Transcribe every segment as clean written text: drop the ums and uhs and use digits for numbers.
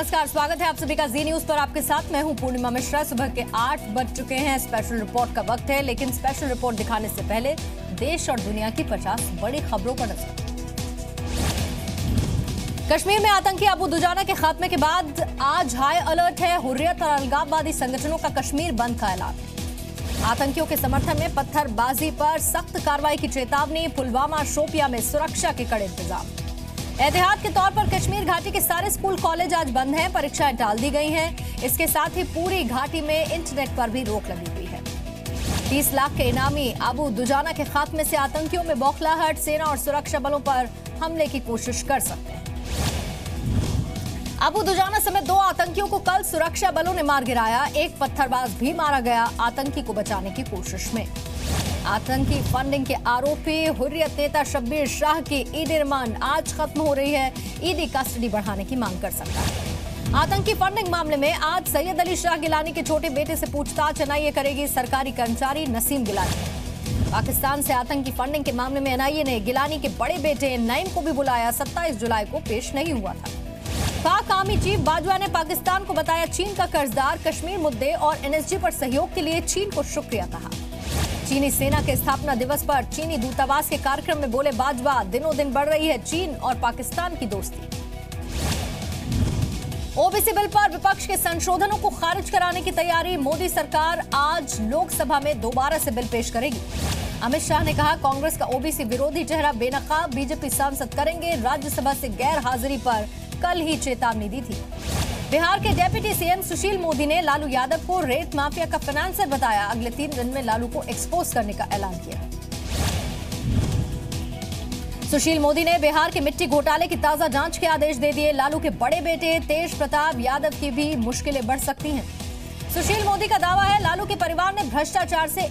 नमस्कार, स्वागत है आप सभी का जी न्यूज पर। आपके साथ मैं हूं पूर्णिमा मिश्रा। सुबह के 8 बज चुके हैं। स्पेशल रिपोर्ट का वक्त है, लेकिन स्पेशल रिपोर्ट दिखाने से पहले देश और दुनिया की 50 बड़ी खबरों पर नजर। कश्मीर में आतंकी अबू दुजाना के खात्मे के बाद आज हाई अलर्ट है। हुर्रियत और अलगाववादी संगठनों का कश्मीर बंद का ऐलान। आतंकियों के समर्थन में पत्थरबाजी पर सख्त कार्रवाई की चेतावनी। पुलवामा शोपियां में सुरक्षा के कड़े इंतजाम। एहतियात के तौर पर कश्मीर घाटी के सारे स्कूल कॉलेज आज बंद हैं। परीक्षाएं टाल दी गई हैं। इसके साथ ही पूरी घाटी में इंटरनेट पर भी रोक लगी हुई है। 30 लाख के इनामी अबू दुजाना के खात्मे से आतंकियों में बौखलाहट। सेना और सुरक्षा बलों पर हमले की कोशिश कर सकते हैं। अबू दुजाना समेत 2 आतंकियों को कल सुरक्षा बलों ने मार गिराया। एक पत्थरबाज भी मारा गया आतंकी को बचाने की कोशिश में। आतंकी फंडिंग के आरोपी हुर्रियत नेता शब्बीर शाह की ईडी रिमांड आज खत्म हो रही है। ईडी कस्टडी बढ़ाने की मांग कर सकता है। आतंकी फंडिंग मामले में आज सैयद अली शाह गिलानी के छोटे बेटे से पूछताछ एनआईए करेगी। सरकारी कर्मचारी नसीम गिलानी। पाकिस्तान से आतंकी फंडिंग के मामले में एनआईए ने गिलानी के बड़े बेटे नईम को भी बुलाया। 27 जुलाई को पेश नहीं हुआ था। पाक आर्मी चीफ बाजवा ने पाकिस्तान को बताया चीन का कर्जदार। कश्मीर मुद्दे और एनएसजी पर सहयोग के लिए चीन को शुक्रिया कहा। चीनी सेना के स्थापना दिवस पर चीनी दूतावास के कार्यक्रम में बोले बाजवा, दिनों दिन बढ़ रही है चीन और पाकिस्तान की दोस्ती। ओबीसी बिल पर विपक्ष के संशोधनों को खारिज कराने की तैयारी। मोदी सरकार आज लोकसभा में दोबारा से बिल पेश करेगी। अमित शाह ने कहा कांग्रेस का ओबीसी विरोधी चेहरा बेनकाब बीजेपी सांसद करेंगे। राज्यसभा से गैर हाजिरी पर कल ही चेतावनी दी थी। बिहार के डेप्यूटी सीएम सुशील मोदी ने लालू यादव को रेत माफिया का फाइनेंसर बताया। अगले 3 दिन में लालू को एक्सपोज करने का ऐलान किया। सुशील मोदी ने बिहार के मिट्टी घोटाले की ताजा जांच के आदेश दे दिए। लालू के बड़े बेटे तेज प्रताप यादव की भी मुश्किलें बढ़ सकती हैं। सुशील मोदी का दावा है लालू के परिवार ने भ्रष्टाचार से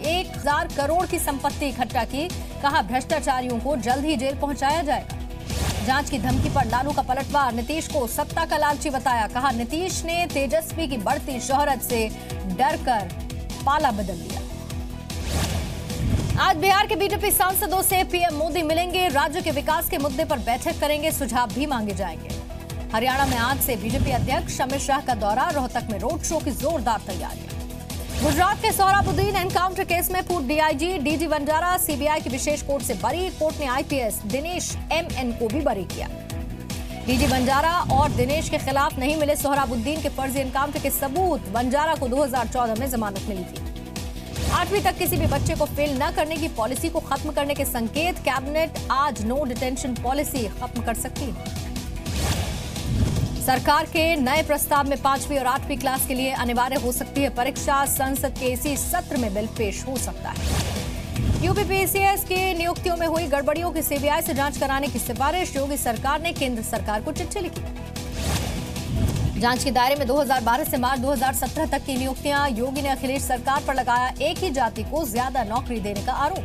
1000 करोड़ की संपत्ति इकट्ठा की। कहा भ्रष्टाचारियों को जल्द ही जेल पहुंचाया जाएगा। जांच की धमकी पर लालू का पलटवार। नीतीश को सत्ता का लालची बताया। कहा नीतीश ने तेजस्वी की बढ़ती शोहरत से डरकर पाला बदल लिया। आज बिहार के बीजेपी सांसदों से पीएम मोदी मिलेंगे। राज्य के विकास के मुद्दे पर बैठक करेंगे। सुझाव भी मांगे जाएंगे। हरियाणा में आज से बीजेपी अध्यक्ष अमित शाह का दौरा। रोहतक में रोड शो की जोरदार तैयारियां। गुजरात के सोहराबुद्दीन एनकाउंटर केस में पूर्व डीआईजी डीजी बंजारा सीबीआई की विशेष कोर्ट से बरी। कोर्ट ने आईपीएस दिनेश एमएन को भी बरी किया। डीजी बंजारा और दिनेश के खिलाफ नहीं मिले सोहराबुद्दीन के फर्जी एनकाउंटर के सबूत। बंजारा को 2014 में जमानत मिली थी। 8वीं तक किसी भी बच्चे को फेल न करने की पॉलिसी को खत्म करने के संकेत। कैबिनेट आज नो डिटेंशन पॉलिसी खत्म कर सकती है। सरकार के नए प्रस्ताव में 5वीं और 8वीं क्लास के लिए अनिवार्य हो सकती है परीक्षा। संसद के इसी सत्र में बिल पेश हो सकता है। यूपीपीसीएस की नियुक्तियों में हुई गड़बड़ियों की सीबीआई से जांच कराने की सिफारिश। योगी सरकार ने केंद्र सरकार को चिट्ठी लिखी। जांच के दायरे में 2012 से मार्च 2017 तक की नियुक्तियां। योगी ने अखिलेश सरकार पर लगाया एक ही जाति को ज्यादा नौकरी देने का आरोप।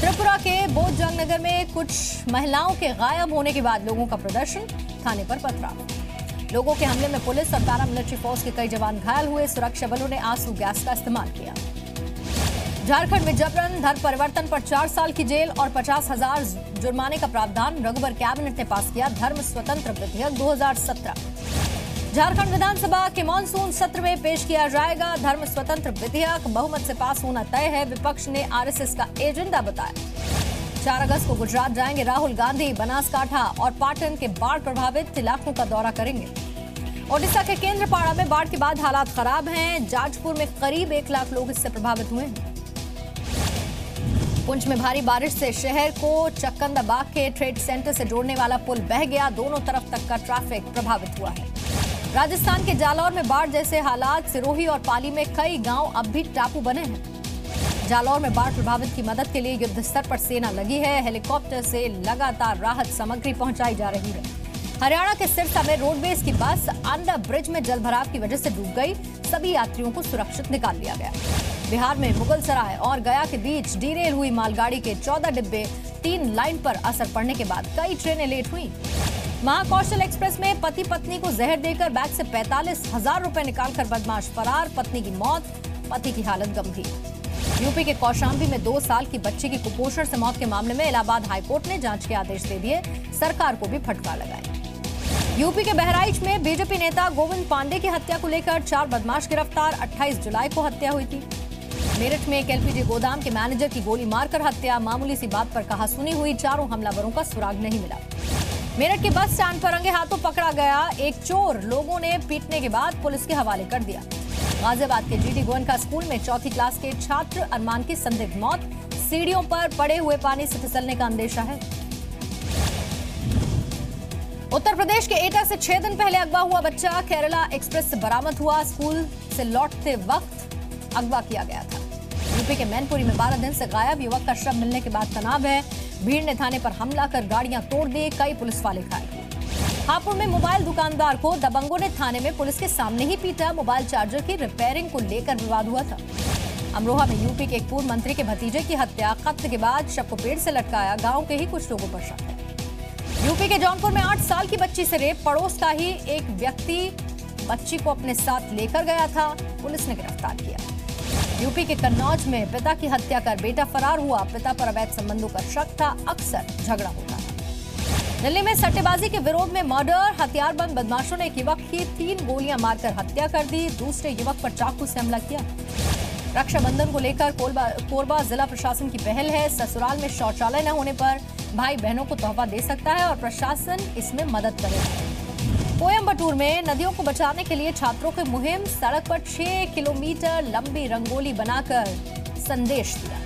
त्रिपुरा के बोधजंगनगर में कुछ महिलाओं के गायब होने के बाद लोगों का प्रदर्शन। थाने पर पथराव। लोगों के हमले में पुलिस और पैरामिलिट्री फोर्स के कई जवान घायल हुए। सुरक्षा बलों ने आंसू गैस का इस्तेमाल किया। झारखंड में जबरन धर्म परिवर्तन पर 4 साल की जेल और 50,000 जुर्माने का प्रावधान। रघुवर कैबिनेट ने पास किया धर्म स्वतंत्र विधेयक 2017। झारखंड विधानसभा के मानसून सत्र में पेश किया जाएगा धर्म स्वतंत्र विधेयक। बहुमत से पास होना तय है। विपक्ष ने आरएसएस का एजेंडा बताया। 4 अगस्त को गुजरात जाएंगे राहुल गांधी। बनासकांठा और पाटन के बाढ़ प्रभावित इलाकों का दौरा करेंगे। ओडिशा के केंद्रपाड़ा में बाढ़ के बाद हालात खराब हैं। जाजपुर में करीब 1 लाख लोग इससे प्रभावित हुए हैं। पुंछ में भारी बारिश से शहर को चक्कंदाबाग के ट्रेड सेंटर से जोड़ने वाला पुल बह गया। दोनों तरफ तक का ट्रैफिक प्रभावित हुआ है। राजस्थान के जालौर में बाढ़ जैसे हालात। सिरोही और पाली में कई गांव अब भी टापू बने हैं। जालौर में बाढ़ प्रभावित की मदद के लिए युद्ध स्तर पर सेना लगी है। हेलीकॉप्टर से लगातार राहत सामग्री पहुंचाई जा रही है। हरियाणा के सिरसा में रोडवेज की बस अंडर ब्रिज में जलभराव की वजह से डूब गई। सभी यात्रियों को सुरक्षित निकाल लिया गया। बिहार में मुगलसराय और गया के बीच डीरेल हुई मालगाड़ी के 14 डिब्बे 3 लाइन पर असर पड़ने के बाद कई ट्रेनें लेट हुई। महाकौशल एक्सप्रेस में पति पत्नी को जहर देकर बैग से 45,000 रुपए निकालकर बदमाश फरार। पत्नी की मौत, पति की हालत गंभीर। यूपी के कौशाम्बी में 2 साल की बच्ची की कुपोषण से मौत के मामले में इलाहाबाद हाईकोर्ट ने जांच के आदेश दे दिए। सरकार को भी फटकार लगाई। यूपी के बहराइच में बीजेपी नेता गोविंद पांडे की हत्या को लेकर 4 बदमाश गिरफ्तार। 28 जुलाई को हत्या हुई थी। मेरठ में एक एलपीजी गोदाम के मैनेजर की गोली मारकर हत्या। मामूली सी बात पर कहासुनी हुई। 4 हमलावरों का सुराग नहीं मिला। मेरठ के बस स्टैंड पर रंगे हाथों पकड़ा गया एक चोर। लोगों ने पीटने के बाद पुलिस के हवाले कर दिया। गाजियाबाद के जीटी गोयनका स्कूल में 4th क्लास के छात्र अरमान की संदिग्ध मौत। सीढ़ियों पर पड़े हुए पानी से फिसलने का अंदेशा है। उत्तर प्रदेश के एटा से 6 दिन पहले अगवा हुआ बच्चा केरला एक्सप्रेस से बरामद हुआ। स्कूल से लौटते वक्त अगवा किया गया था। यूपी के मैनपुरी में 12 दिन से गायब युवक का शव मिलने के बाद तनाव है। भीड़ ने थाने पर हमला कर गाड़ियां तोड़ दी। कई पुलिस वाले घायल। हापुड़ में मोबाइल दुकानदार को दबंगों ने थाने में पुलिस के सामने ही पीटा। मोबाइल चार्जर की रिपेयरिंग को लेकर विवाद हुआ था। अमरोहा में यूपी के एक पूर्व मंत्री के भतीजे की हत्या। कत्ल के बाद शव को पेड़ से लटकाया। गांव के ही कुछ लोगों पर शक है। यूपी के जौनपुर में 8 साल की बच्ची से रेप। पड़ोस का ही एक व्यक्ति बच्ची को अपने साथ लेकर गया था। पुलिस ने गिरफ्तार किया। यूपी के कन्नौज में पिता की हत्या कर बेटा फरार हुआ। पिता पर अवैध संबंधों का शक था। अक्सर झगड़ा होता था। दिल्ली में सट्टेबाजी के विरोध में मर्डर। हथियारबंद बदमाशों ने एक युवक की 3 गोलियां मारकर हत्या कर दी। दूसरे युवक पर चाकू से हमला किया। रक्षाबंधन को लेकर कोरबा जिला प्रशासन की पहल है। ससुराल में शौचालय न होने पर भाई बहनों को तोहफा दे सकता है और प्रशासन इसमें मदद करेगा। कोयम्बटूर में नदियों को बचाने के लिए छात्रों की मुहिम। सड़क पर 6 किलोमीटर लंबी रंगोली बनाकर संदेश दिया।